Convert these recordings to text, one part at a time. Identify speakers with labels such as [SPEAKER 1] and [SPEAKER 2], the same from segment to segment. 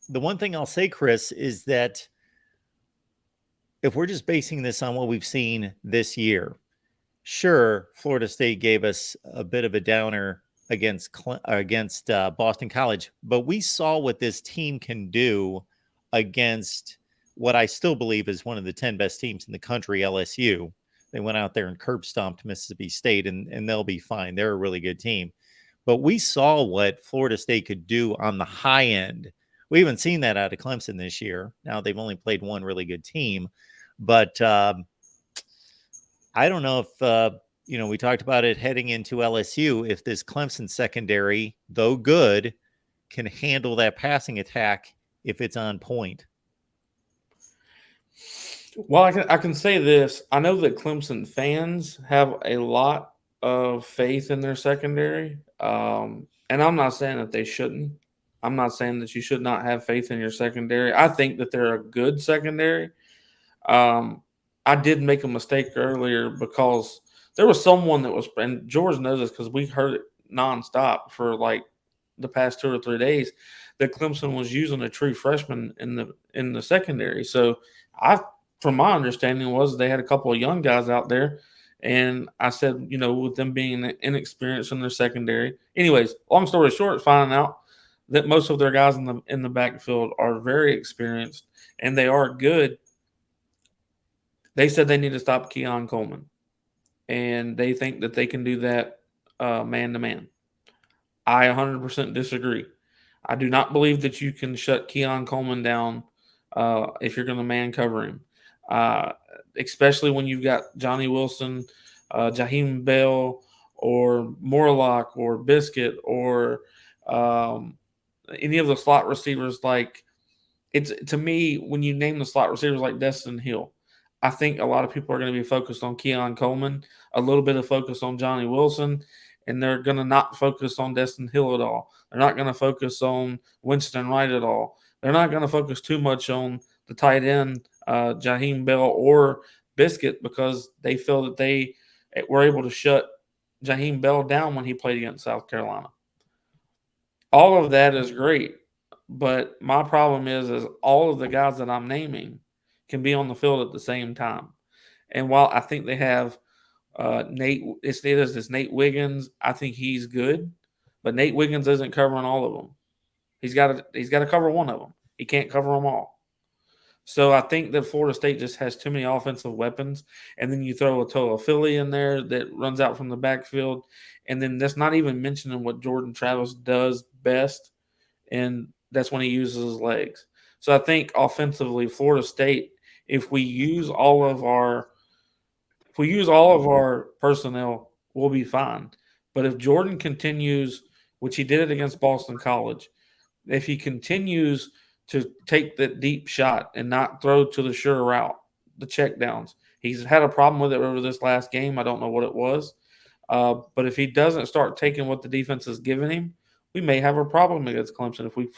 [SPEAKER 1] the one thing I'll say, Chris, is that if we're just basing this on what we've seen this year, sure, Florida State gave us a bit of a downer against Boston College, but we saw what this team can do against what I still believe is one of the 10 best teams in the country, LSU. They went out there and curb stomped Mississippi State, and they'll be fine. They're a really good team. But we saw what Florida State could do on the high end. We haven't seen that out of Clemson this year. Now they've only played one really good team, but I don't know if we talked about it heading into LSU. If this Clemson secondary, though good, can handle that passing attack if it's on point.
[SPEAKER 2] Well, I can say this. I know that Clemson fans have a lot of faith in their secondary, and I'm not saying that they shouldn't. I'm not saying that you should not have faith in your secondary. I think that they're a good secondary. I did make a mistake earlier because there was someone that was, and George knows this because we heard it nonstop for like the past 2 or 3 days, that Clemson was using a true freshman in the secondary. So from my understanding, was they had a couple of young guys out there, and I said, with them being inexperienced in their secondary. Anyways, long story short, finding out that most of their guys in the backfield are very experienced and they are good. They said they need to stop Keon Coleman, and they think that they can do that man to man. I 100% disagree. I do not believe that you can shut Keon Coleman down if you're going to man cover him, especially when you've got Johnny Wilson, Jaheim Bell, or Morlock, or Biscuit, or any of the slot receivers. Like, it's, to me, when you name the slot receivers like Destin Hill, I think a lot of people are going to be focused on Keon Coleman, a little bit of focus on Johnny Wilson, and they're going to not focus on Destin Hill at all. They're not going to focus on Winston Wright at all. They're not going to focus too much on the tight end, Jaheim Bell or Biscuit, because they feel that they were able to shut Jaheim Bell down when he played against South Carolina. All of that is great, but my problem is all of the guys that I'm naming can be on the field at the same time. And while I think they have it's Nate Wiggins, I think he's good, but Nate Wiggins isn't covering all of them. He's got to cover one of them. He can't cover them all. So I think that Florida State just has too many offensive weapons, and then you throw a Toa Philly in there that runs out from the backfield, and then that's not even mentioning what Jordan Travis does best, and that's when he uses his legs. So I think offensively, Florida State, if we use all of our personnel, we'll be fine. But if Jordan continues, which he did it against Boston College, if he continues to take that deep shot and not throw to the sure route, the checkdowns, he's had a problem with it over this last game. I don't know what it was. But if he doesn't start taking what the defense is giving him, we may have a problem against Clemson if we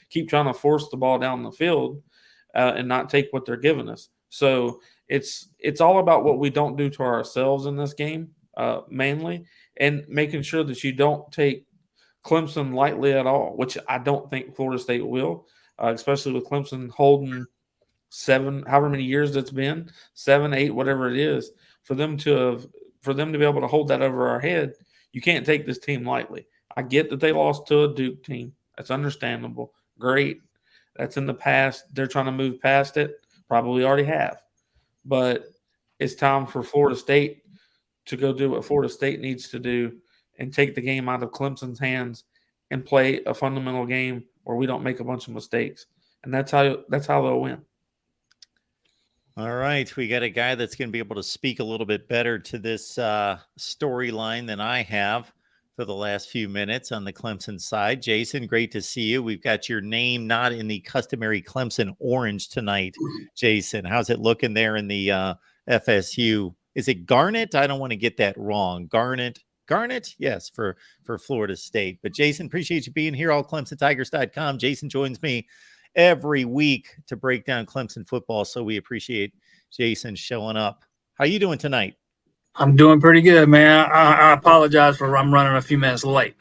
[SPEAKER 2] keep trying to force the ball down the field and not take what they're giving us. So it's all about what we don't do to ourselves in this game, mainly, and making sure that you don't take Clemson lightly at all, which I don't think Florida State will, especially with Clemson holding however many years it's been, 7, 8, whatever it is, for them to be able to hold that over our head. You can't take this team lightly. I get that they lost to a Duke team. That's understandable. Great. That's in the past. They're trying to move past it. Probably already have. But it's time for Florida State to go do what Florida State needs to do and take the game out of Clemson's hands and play a fundamental game where we don't make a bunch of mistakes. And that's how they'll win.
[SPEAKER 1] All right. We got a guy that's going to be able to speak a little bit better to this storyline than I have for the last few minutes on the Clemson side. Jason, great to see you. We've got your name not in the customary Clemson orange tonight, Jason. How's it looking there in the FSU? Is it Garnet? I don't want to get that wrong. Garnet? Yes, for Florida State. But Jason, appreciate you being here. AllClemsonTigers.com. Jason joins me every week to break down Clemson football, so we appreciate Jason showing up. How you doing tonight?
[SPEAKER 3] I'm doing pretty good, man. I apologize for I'm running a few minutes late.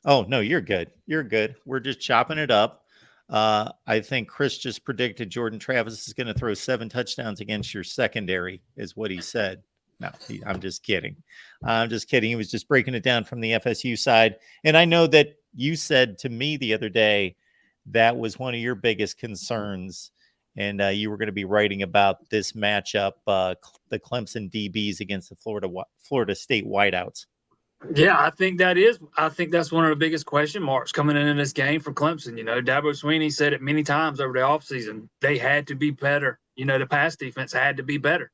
[SPEAKER 1] Oh, no, you're good. You're good. We're just chopping it up. I think Chris just predicted Jordan Travis is going to throw 7 touchdowns against your secondary, is what he said. No, I'm just kidding. I'm just kidding. He was just breaking it down from the FSU side. And I know that you said to me the other day that was one of your biggest concerns. And you were going to be writing about this matchup, the Clemson DBs against the Florida State wideouts.
[SPEAKER 3] Yeah, I think that's one of the biggest question marks coming in this game for Clemson. Dabo Swinney said it many times over the offseason. They had to be better. The pass defense had to be better.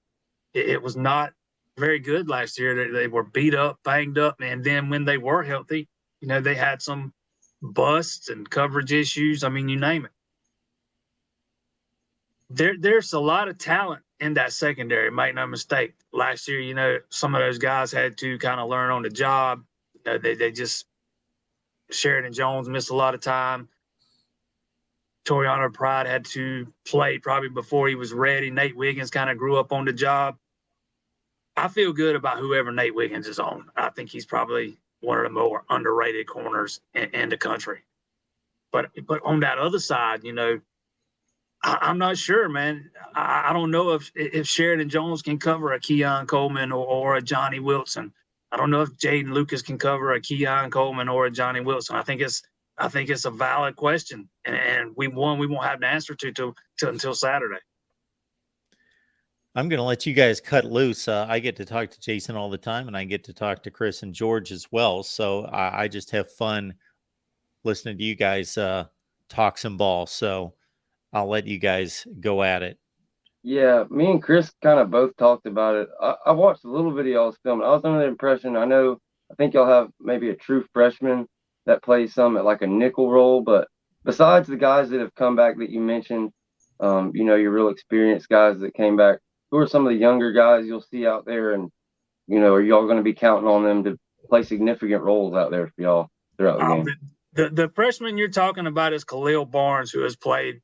[SPEAKER 3] It was not very good last year. They were beat up, banged up, and then when they were healthy, they had some busts and coverage issues. I mean, you name it. There's a lot of talent in that secondary, make no mistake. Last year, some of those guys had to kind of learn on the job. They just Sheridan Jones missed a lot of time. Toriano Pride had to play probably before he was ready. Nate Wiggins kind of grew up on the job. I feel good about whoever Nate Wiggins is on. I think he's probably one of the more underrated corners in the country. But on that other side, I'm not sure, man. I don't know if Sheridan Jones can cover a Keon Coleman or a Johnny Wilson. I don't know if Jaden Lucas can cover a Keon Coleman or a Johnny Wilson. I think it's a valid question, and we won't have an answer to until Saturday.
[SPEAKER 1] I'm going to let you guys cut loose. I get to talk to Jason all the time, and I get to talk to Chris and George as well. So I just have fun listening to you guys talk some ball. So I'll let you guys go at it.
[SPEAKER 4] Yeah, me and Chris kind of both talked about it. I watched a little bit of y'all's film. I was under the impression, I think y'all have maybe a true freshman that plays some at like a nickel role, but besides the guys that have come back that you mentioned, your real experienced guys that came back, who are some of the younger guys you'll see out there, and are y'all going to be counting on them to play significant roles out there for y'all throughout the game?
[SPEAKER 3] The freshman you're talking about is Khalil Barnes, who has played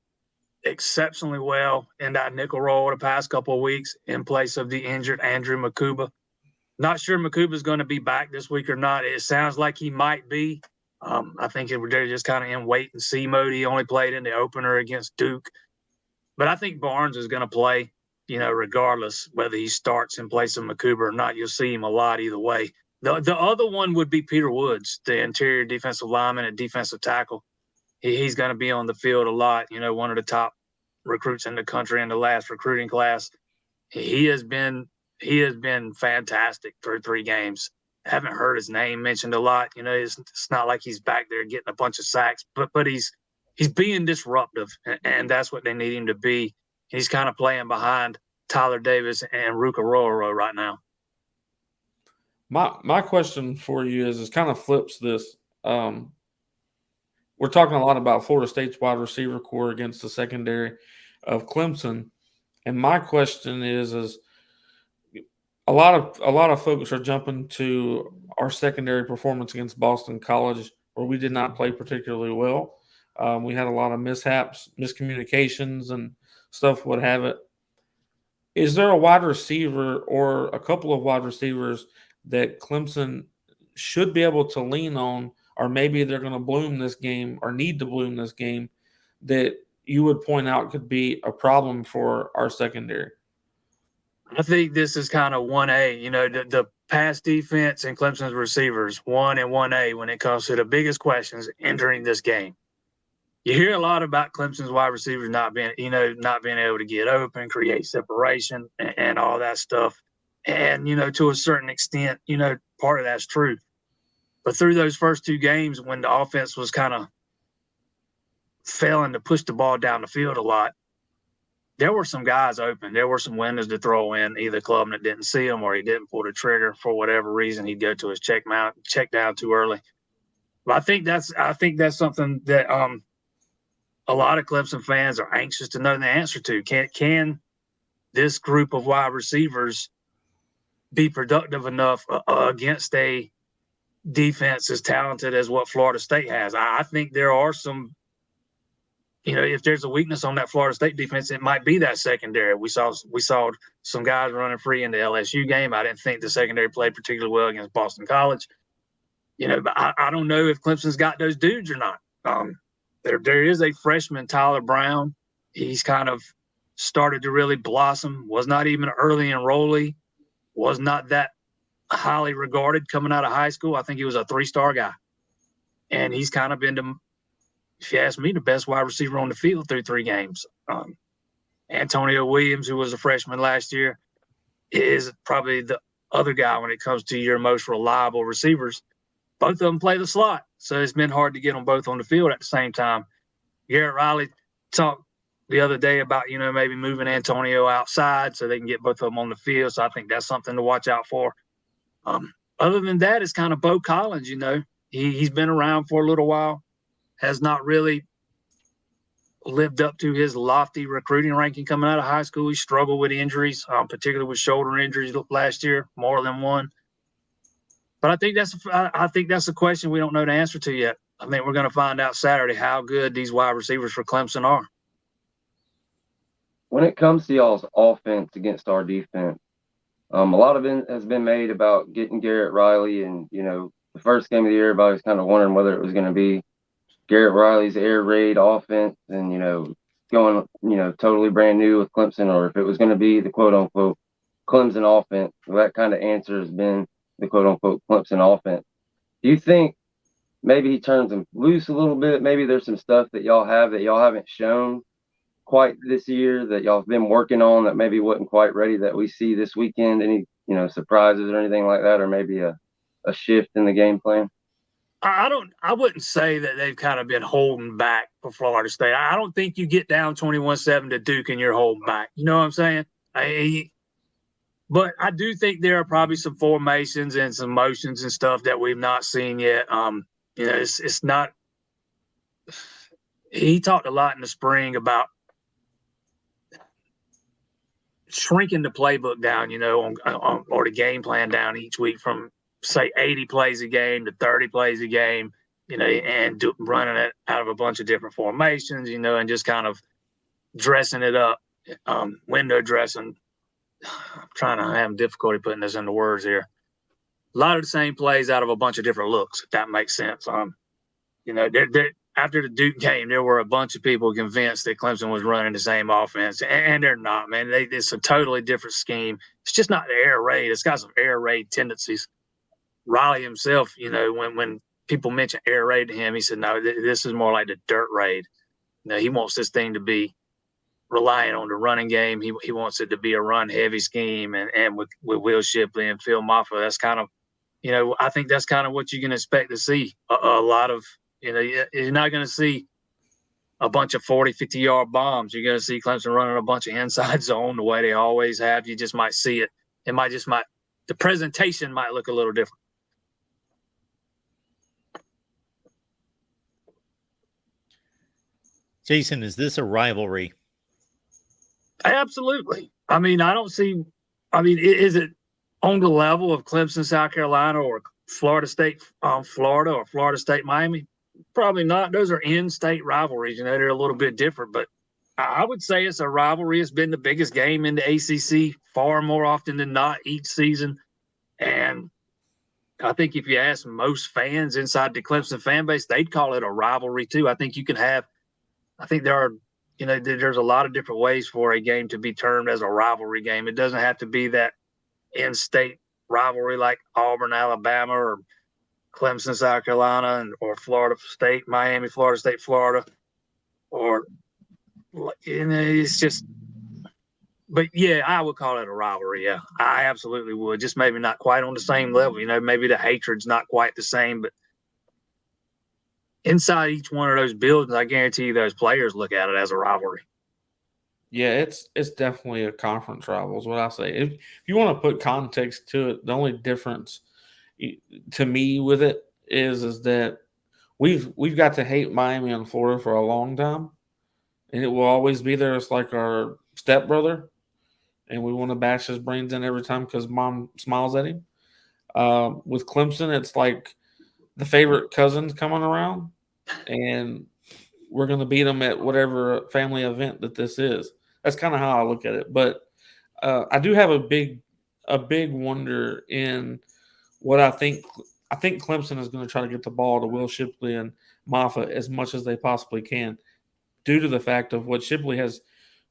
[SPEAKER 3] exceptionally well in that nickel role the past couple of weeks in place of the injured Andrew Makuba. Not sure Makuba's going to be back this week or not. It sounds like he might be. I think they're just kind of in wait and see mode. He only played in the opener against Duke. But I think Barnes is going to play, regardless whether he starts in place of Makuba or not. You'll see him a lot either way. The other one would be Peter Woods, the interior defensive lineman and defensive tackle. He's going to be on the field a lot. One of the top recruits in the country in the last recruiting class. He has been fantastic through 3 games. Haven't heard his name mentioned a lot. It's not like he's back there getting a bunch of sacks, but he's being disruptive, and that's what they need him to be. He's kind of playing behind Tyler Davis and Ruka Roro right now.
[SPEAKER 2] My question for you is kind of flips this. We're talking a lot about Florida State's wide receiver core against the secondary of Clemson, and my question is a lot of folks are jumping to our secondary performance against Boston College, where we did not play particularly well. We had a lot of mishaps, miscommunications, and stuff would have it. Is there a wide receiver or a couple of wide receivers that Clemson should be able to lean on, or maybe they're going to bloom this game or need to bloom this game, that you would point out could be a problem for our secondary?
[SPEAKER 3] I think this is kind of 1A, the pass defense and Clemson's receivers, 1 and 1A when it comes to the biggest questions entering this game. You hear a lot about Clemson's wide receivers not being able to get open, create separation, and all that stuff. And, to a certain extent, part of that's true. But through those first 2 games, when the offense was kind of failing to push the ball down the field a lot, there were some guys open. There were some windows to throw in. Either Klubnik didn't see him or he didn't pull the trigger for whatever reason. He'd go to his check down too early. But I think that's something that a lot of Clemson fans are anxious to know the answer to. Can this group of wide receivers be productive enough against a defense as talented as what Florida State has? I think there are some. If there's a weakness on that Florida State defense, it might be that secondary. We saw some guys running free in the LSU game. I didn't think the secondary played particularly well against Boston College. But I don't know if Clemson's got those dudes or not. There is a freshman, Tyler Brown. He's kind of started to really blossom. Was not even an early enrollee. Was not that highly regarded coming out of high school. I think he was a 3-star guy. And he's kind of been, if you ask me, the best wide receiver on the field through 3 games. Antonio Williams, who was a freshman last year, is probably the other guy when it comes to your most reliable receivers. Both of them play the slot, so it's been hard to get them both on the field at the same time. Garrett Riley talked the other day about, maybe moving Antonio outside so they can get both of them on the field, so I think that's something to watch out for. Other than that, it's kind of Bo Collins, He's been around for a little while, has not really lived up to his lofty recruiting ranking coming out of high school. He struggled with injuries, particularly with shoulder injuries last year, more than one. But I think that's a question we don't know the answer to yet. I think we're going to find out Saturday how good these wide receivers for Clemson are.
[SPEAKER 4] When it comes to y'all's offense against our defense, a lot of it has been made about getting Garrett Riley, and the first game of the year, everybody was kind of wondering whether it was going to be Garrett Riley's air raid offense and, going, totally brand new with Clemson, or if it was going to be the quote unquote Clemson offense. Well, that kind of answer has been the quote unquote Clemson offense. Do you think maybe he turns them loose a little bit? Maybe there's some stuff that y'all have that y'all haven't shown quite this year that y'all have been working on that maybe wasn't quite ready that we see this weekend? Any, surprises or anything like that, or maybe a shift in the game plan?
[SPEAKER 3] I wouldn't say that they've kind of been holding back for Florida State. I don't think you get down 21-7 to Duke and you're holding back. You know what I'm saying? But I do think there are probably some formations and some motions and stuff that we've not seen yet. It's not. He talked a lot in the spring about shrinking the playbook down, or the game plan down each week from, say, 80 plays a game to 30 plays a game, and running it out of a bunch of different formations, and just kind of dressing it up, window dressing. I'm trying to have difficulty putting this into words here. A lot of the same plays out of a bunch of different looks, if that makes sense. After the Duke game, there were a bunch of people convinced that Clemson was running the same offense, and they're not, man. It's a totally different scheme. It's just not the air raid. It's got some air raid tendencies. Riley himself, when people mention air raid to him, he said, no, this is more like the dirt raid. He wants this thing to be relying on the running game. He wants it to be a run-heavy scheme, and with Will Shipley and Phil Maffa, that's kind of, I think that's kind of what you can expect to see. A lot of, you're not going to see a bunch of 40, 50-yard bombs. You're going to see Clemson running a bunch of inside zone the way they always have. You just might see it. The presentation might look a little different.
[SPEAKER 1] Jason, is this a rivalry?
[SPEAKER 3] Absolutely. I mean, is it on the level of Clemson, South Carolina, or Florida State, Florida, or Florida State, Miami? Probably not. Those are in-state rivalries. They're a little bit different, but I would say it's a rivalry. It's been the biggest game in the ACC far more often than not each season. And I think if you ask most fans inside the Clemson fan base, they'd call it a rivalry too. I think there's a lot of different ways for a game to be termed as a rivalry game. It doesn't have to be that in-state rivalry like Auburn, Alabama, or Clemson, South Carolina, or Florida State, Miami, Florida State, Florida, or it's just. But yeah, I would call it a rivalry. Yeah, I absolutely would. Just maybe not quite on the same level. Maybe the hatred's not quite the same, but inside each one of those buildings, I guarantee you those players look at it as a rivalry.
[SPEAKER 2] Yeah, it's definitely a conference rival is what I say. If you want to put context to it, the only difference to me with it is that we've got to hate Miami and Florida for a long time, and it will always be there. It's like our stepbrother, and we want to bash his brains in every time because mom smiles at him. With Clemson, it's like the favorite cousins coming around, and we're going to beat them at whatever family event that this is. That's kind of how I look at it. But I do have a big wonder in what I think I think Clemson is going to try to get the ball to Will Shipley and Moffitt as much as they possibly can, due to the fact of what Shipley has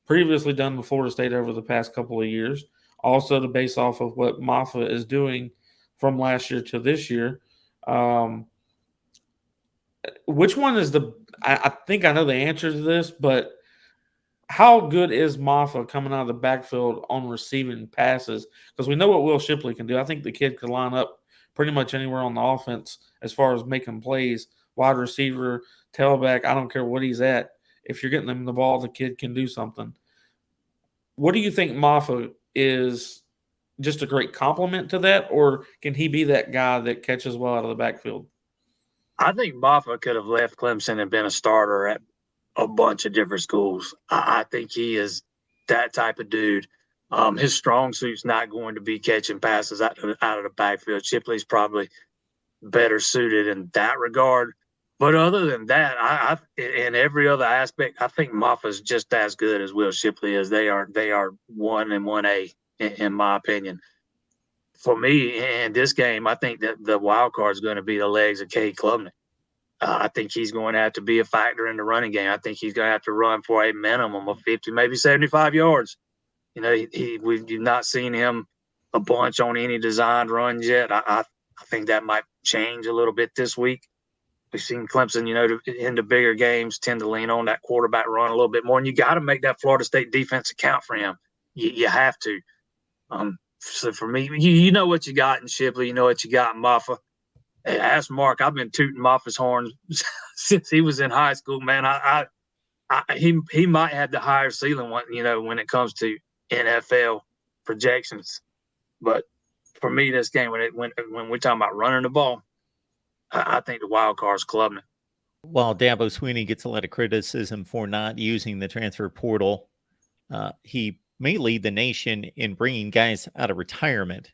[SPEAKER 2] previously done with Florida State over the past couple of years. Also, to base off of what Moffitt is doing from last year to this year. Which one is I think I know the answer to this, but how good is Moffitt coming out of the backfield on receiving passes? Because we know what Will Shipley can do. I think the kid could line up pretty much anywhere on the offense as far as making plays, wide receiver, tailback. I don't care what he's at. If you're getting him the ball, the kid can do something. What do you think Moffitt is just a great compliment to that, or can he be that guy that catches well out of the backfield?
[SPEAKER 3] I think Moffitt could have left Clemson and been a starter at a bunch of different schools. I think he is that type of dude. His strong suit's not going to be catching passes out of the backfield. Shipley's probably better suited in that regard. But other than that, I in every other aspect, I think Moffitt's just as good as Will Shipley is. They are 1 and 1A in my opinion. For me, in this game, I think that the wild card is going to be the legs of Cade Klubnik. I think he's going to have to be a factor in the running game. I think he's going to have to run for a minimum of 50, maybe 75 yards. You know, we've not seen him a bunch on any designed runs yet. I think that might change a little bit this week. We've seen Clemson, you know, in the bigger games tend to lean on that quarterback run a little bit more, and you got to make that Florida State defense account for him. You have to. So for me, you know what you got in Shipley, you know what you got in Moffitt. Hey, ask Mark. I've been tooting Moffitt's horn since he was in high school, man. He might have the higher ceiling one, you know, when it comes to NFL projections. But for me, this game, when we're talking about running the ball, I think the wild card is Klubnik.
[SPEAKER 1] While Dabo Swinney gets a lot of criticism for not using the transfer portal, he may lead the nation in bringing guys out of retirement.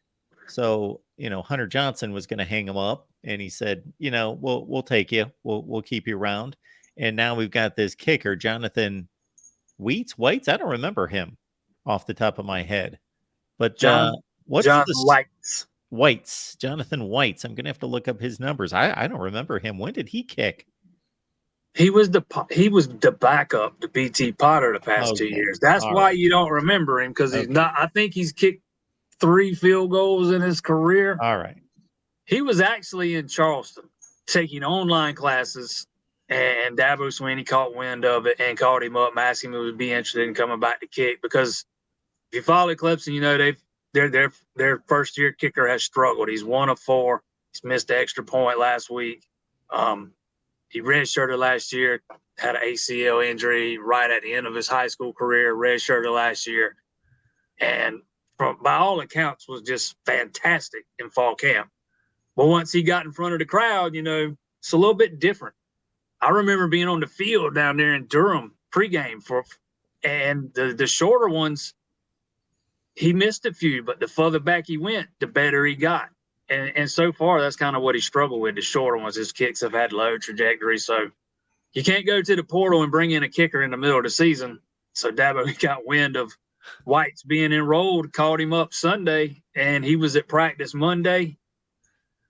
[SPEAKER 1] So, you know, Hunter Johnson was going to hang him up, and he said, you know, we'll take you. We'll keep you around. And now we've got this kicker, Jonathan Whites. I don't remember him off the top of my head. But what's
[SPEAKER 3] Jonathan
[SPEAKER 1] Whites? Jonathan Whites. I'm going to have to look up his numbers. I don't remember him. When did he kick?
[SPEAKER 3] He was the backup to BT Potter the past 2 years. That's why you don't remember him, because he's not. I think he's kicked 3 field goals in his career.
[SPEAKER 1] All right.
[SPEAKER 3] He was actually in Charleston taking online classes, and Dabo Swinney caught wind of it and called him up and asked him if he would be interested in coming back to kick. Because if you follow Clemson, you know their first year kicker has struggled. He's 1 of 4. He's missed the extra point last week. He redshirted last year, had an ACL injury right at the end of his high school career, redshirted last year. And by all accounts was just fantastic in fall camp. But once he got in front of the crowd, you know, it's a little bit different. I remember being on the field down there in Durham pregame and the shorter ones, he missed a few, but the further back he went, the better he got. And so far, that's kind of what he struggled with. The shorter ones, his kicks have had low trajectory. So you can't go to the portal and bring in a kicker in the middle of the season. So Dabo got wind of White's being enrolled, called him up Sunday, and he was at practice Monday.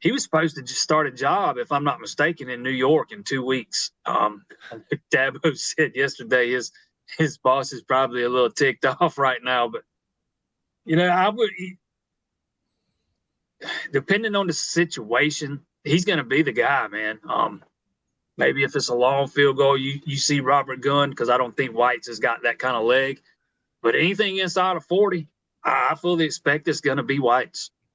[SPEAKER 3] He was supposed to just start a job, if I'm not mistaken, in New York in 2 weeks. Dabo said yesterday his boss is probably a little ticked off right now. But, you know, depending on the situation, he's going to be the guy, man. Maybe if it's a long field goal, you see Robert Gunn, because I don't think White's has got that kind of leg. But anything inside of 40, I fully expect it's going to be White's.